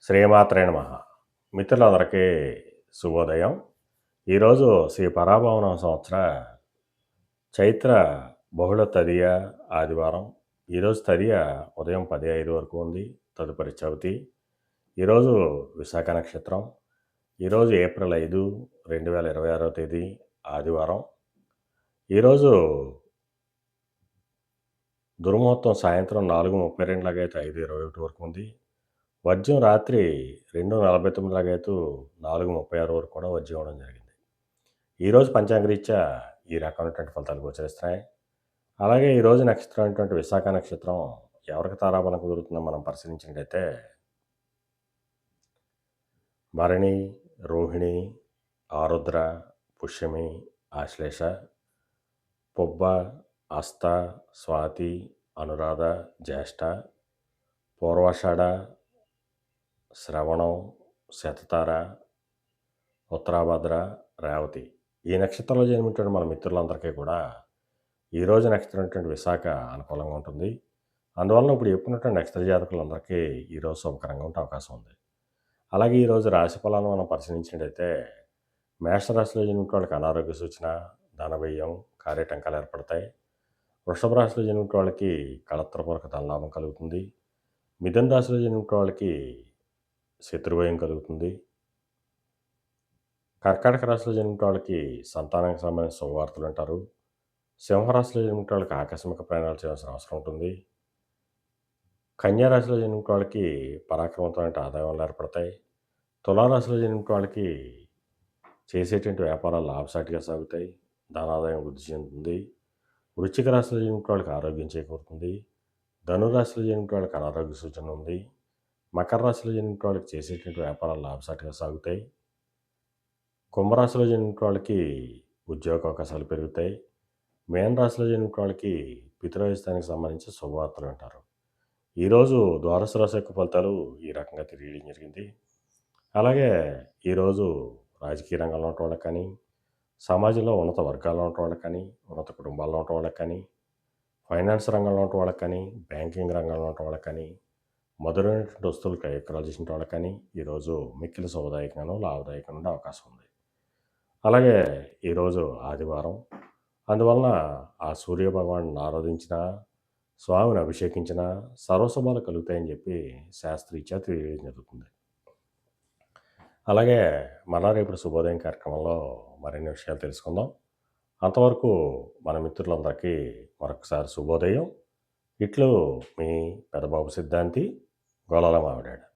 శ్రీమాత్రే నమః. మిత్రులందరికీ శుభోదయం. ఈరోజు శ్రీ పరాభవనం సంవత్సర చైత్ర బహుళ తదియ ఆదివారం. ఈరోజు తదియ ఉదయం 10:05 వరకు ఉంది. తదుపరి చవితి. ఈరోజు విశాఖ నక్షత్రం. ఈరోజు ఏప్రిల్ 5, 2026 తేదీ ఆదివారం. ఈరోజు దుర్ముహూర్తం సాయంత్రం 4:32 లాగైతే 5:21 వరకు ఉంది. వర్జ్యం రాత్రి 2:49 లాగైతే 4:36 వరకు కూడా వర్జ్యం ఇవ్వడం జరిగింది. ఈరోజు పంచాంగరీత్యా ఈ రకమైనటువంటి ఫలితాలు గోచరిస్తున్నాయి. అలాగే ఈరోజు నక్షత్రం అయినటువంటి విశాఖ నక్షత్రం ఎవరికి తారాబలం కుదురుతుందో మనం పరిశీలించినట్టయితే భరణి, రోహిణి, ఆరుద్ర, పుష్యమి, ఆశ్లేష, పుబ్బ, హస్త, స్వాతి, అనురాధ, జ్యేష్ఠ, పూర్వాషాఢ, శ్రవణం, శతతార, ఉత్తరాభద్ర, రేవతి. ఈ నక్షత్రంలో జన్మించిన మన మిత్రులందరికీ కూడా ఈరోజు నక్షత్రం విశాఖ అనుకూలంగా ఉంటుంది. అందువలన ఇప్పుడు చెప్పుకున్నటువంటి నక్షత్ర జాతకులందరికీ ఈరోజు శుభకరంగా ఉండే అవకాశం ఉంది. అలాగే ఈరోజు రాశి ఫలాలను మనం పరిశీలించినట్టయితే మేషరాశిలో జన్మించిన వాళ్ళకి అనారోగ్య సూచన, ధనవ్యయం, కార్యటంకాలు ఏర్పడతాయి. వృషభ రాశిలో జన్మించిన వాళ్ళకి కళత్రపూర్వక ధనలాభం కలుగుతుంది. మిథున రాశిలో జన్మించిన వాళ్ళకి శత్రుభయం కలుగుతుంది. కర్కాటక రాశిలో జన్మించిన వాళ్ళకి సంతానానికి సంబంధించిన శుభవార్తలు అంటారు. సింహరాశిలో జన్మించిన వాళ్ళకి ఆకస్మిక ప్రయాణాలు చేయాల్సిన అవసరం ఉంటుంది. కన్యా రాశిలో జన్మించిన వాళ్ళకి పరాక్రమవంతమైన ఆదాయాలు ఏర్పడతాయి. తులారాశిలో జన్మించిన వాళ్ళకి చేసేటువంటి వ్యాపారాలు లాభసాటిగా సాగుతాయి. ధనాదాయం వృద్ధి చెందుతుంది. వృశ్చిక రాశిలో జన్మించిన వాళ్ళకి ఆరోగ్యం చేకూరుతుంది. ధనురాశిలో జన్మించిన వాళ్ళకి అనారోగ్య సూచన ఉంది. మకర రాశిలో జన్మించిన వాళ్ళకి చేసేటువంటి వ్యాపారాలు లాభసాటిగా సాగుతాయి. కుంభరాశిలో జన్మించిన వాళ్ళకి ఉద్యోగ అవకాశాలు పెరుగుతాయి. మేన రాశిలో జన్మించిన వాళ్ళకి పితృస్థానికి సంబంధించి శుభవార్తలు అంటారు. ఈరోజు ద్వాదశ రాశి యొక్క ఫలితాలు ఈ రకంగా తెలియడం జరిగింది. అలాగే ఈరోజు రాజకీయ రంగంలో ఉన్న వాళ్ళకి కానీ, సమాజంలో ఉన్నత వర్గాల్లో ఉన్న వాళ్ళకి కానీ, ఉన్నత కుటుంబాల్లో ఉన్న వాళ్ళకి కానీ, ఫైనాన్స్ రంగంలో ఉన్న వాళ్ళకి కానీ, బ్యాంకింగ్ రంగంలో ఉన్న వాళ్ళకి కానీ, మధురైనటువంటి వస్తువులు విక్రయాలు చేసిన వాళ్ళకి కానీ ఈరోజు మిక్కిలి శుభదాయకంగానూ లాభదాయకంగా ఉండే అవకాశం ఉంది. అలాగే ఈరోజు ఆదివారం. అందువలన ఆ సూర్యభగవాన్ని ఆరాధించిన, స్వామిని అభిషేకించిన సర్వశుభాలు కలుగుతాయని చెప్పి శాస్త్రీత్యా తెలియడం జరుగుతుంది. అలాగే మన రేపు శుభోదయం కార్యక్రమంలో మరిన్ని విషయాలు తెలుసుకుందాం. అంతవరకు మన మిత్రులందరికీ మరొకసారి శుభోదయం. ఇట్లు మీ పెదబాబు సిద్ధాంతి, గొల్లల మావిడాడు.